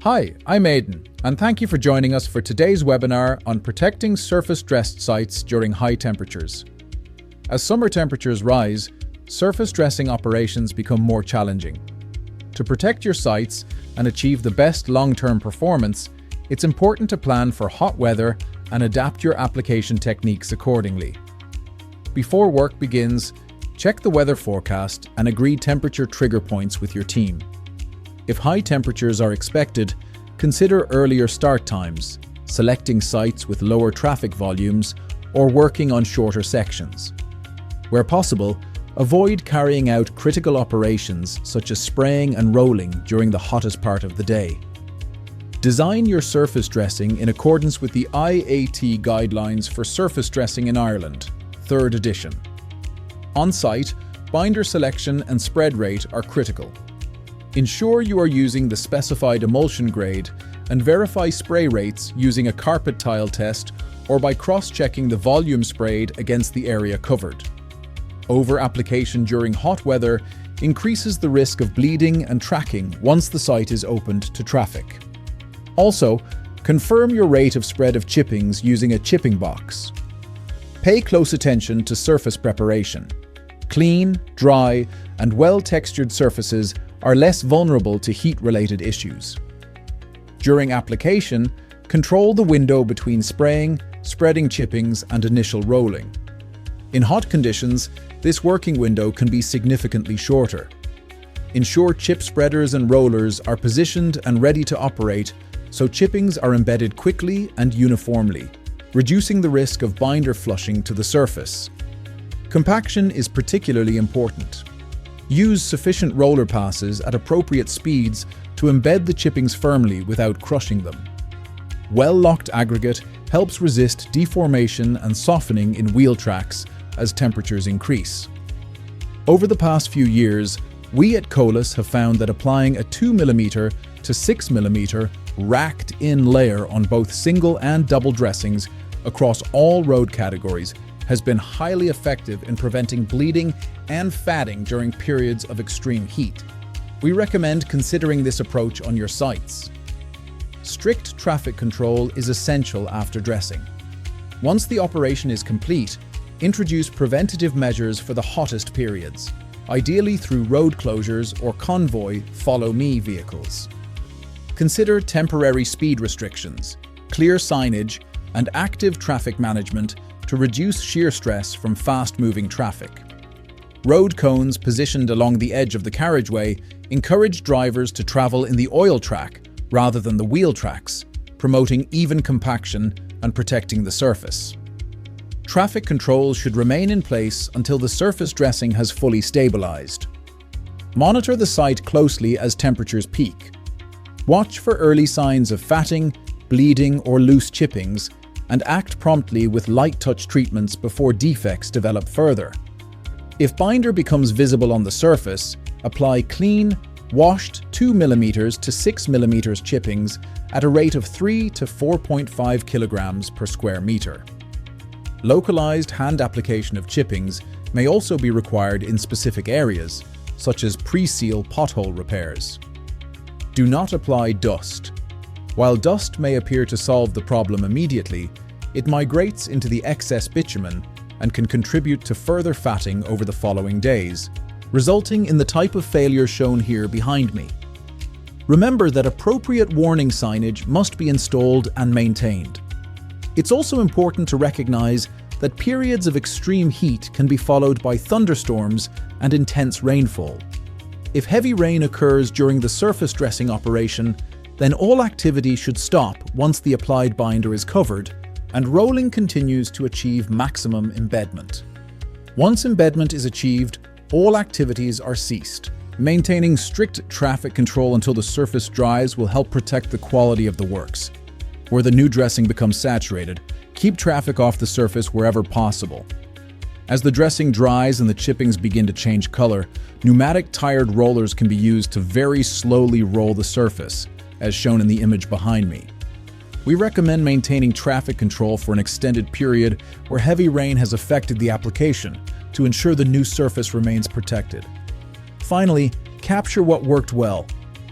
Hi, I'm Aidan, and thank you for joining us for today's webinar on protecting surface-dressed sites during high temperatures. As summer temperatures rise, surface dressing operations become more challenging. To protect your sites and achieve the best long-term performance, it's important to plan for hot weather and adapt your application techniques accordingly. Before work begins, check the weather forecast and agree temperature trigger points with your team. If high temperatures are expected, consider earlier start times, selecting sites with lower traffic volumes, or working on shorter sections. Where possible, avoid carrying out critical operations such as spraying and rolling during the hottest part of the day. Design your surface dressing in accordance with the I.A.T guidelines for surface dressing in Ireland, 3rd edition. On-site, binder selection and spread rate are critical. Ensure you are using the specified emulsion grade and verify spray rates using a carpet tile test or by cross-checking the volume sprayed against the area covered. Over-application during hot weather increases the risk of bleeding and tracking once the site is opened to traffic. Also, confirm your rate of spread of chippings using a chipping box. Pay close attention to surface preparation. Clean, dry, and well-textured surfaces are less vulnerable to heat-related issues. During application, control the window between spraying, spreading chippings, and initial rolling. In hot conditions, this working window can be significantly shorter. Ensure chip spreaders and rollers are positioned and ready to operate so chippings are embedded quickly and uniformly, reducing the risk of binder flushing to the surface. Compaction is particularly important. Use sufficient roller passes at appropriate speeds to embed the chippings firmly without crushing them. Well-locked aggregate helps resist deformation and softening in wheel tracks as temperatures increase. Over the past few years, we at Colas have found that applying a 2mm to 6mm racked-in layer on both single and double dressings across all road categories has been highly effective in preventing bleeding and fatting during periods of extreme heat. We recommend considering this approach on your sites. Strict traffic control is essential after dressing. Once the operation is complete, introduce preventative measures for the hottest periods, ideally through road closures or convoy follow-me vehicles. Consider temporary speed restrictions, clear signage, and active traffic management to reduce shear stress from fast-moving traffic. Road cones positioned along the edge of the carriageway encourage drivers to travel in the oil track rather than the wheel tracks, promoting even compaction and protecting the surface. Traffic controls should remain in place until the surface dressing has fully stabilized. Monitor the site closely as temperatures peak. Watch for early signs of fatting, bleeding, or loose chippings, and act promptly with light touch treatments before defects develop further. If binder becomes visible on the surface, apply clean, washed 2mm to 6mm chippings at a rate of 3 to 4.5 kilograms per square meter. Localized hand application of chippings may also be required in specific areas, such as pre-seal pothole repairs. Do not apply dust. While dust may appear to solve the problem immediately, it migrates into the excess bitumen and can contribute to further fatting over the following days, resulting in the type of failure shown here behind me. Remember that appropriate warning signage must be installed and maintained. It's also important to recognize that periods of extreme heat can be followed by thunderstorms and intense rainfall. If heavy rain occurs during the surface dressing operation, then all activity should stop once the applied binder is covered and rolling continues to achieve maximum embedment. Once embedment is achieved, all activities are ceased. Maintaining strict traffic control until the surface dries will help protect the quality of the works. Where the new dressing becomes saturated, keep traffic off the surface wherever possible. As the dressing dries and the chippings begin to change color, pneumatic tired rollers can be used to very slowly roll the surface, as shown in the image behind me. We recommend maintaining traffic control for an extended period where heavy rain has affected the application to ensure the new surface remains protected. Finally, capture what worked well.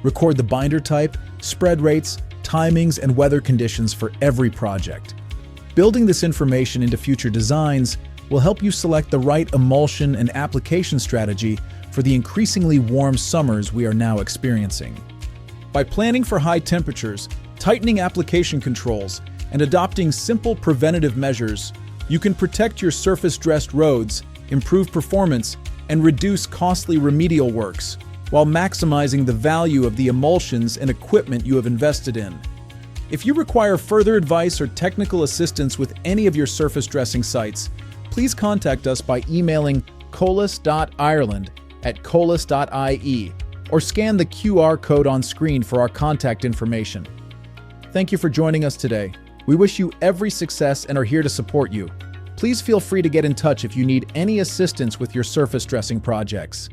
Record the binder type, spread rates, timings, and weather conditions for every project. Building this information into future designs will help you select the right emulsion and application strategy for the increasingly warm summers we are now experiencing. By planning for high temperatures, tightening application controls, and adopting simple preventative measures, you can protect your surface-dressed roads, improve performance, and reduce costly remedial works, while maximizing the value of the emulsions and equipment you have invested in. If you require further advice or technical assistance with any of your surface dressing sites, please contact us by emailing colas.ireland@colas.ie or scan the QR code on screen for our contact information. Thank you for joining us today. We wish you every success and are here to support you. Please feel free to get in touch if you need any assistance with your surface dressing projects.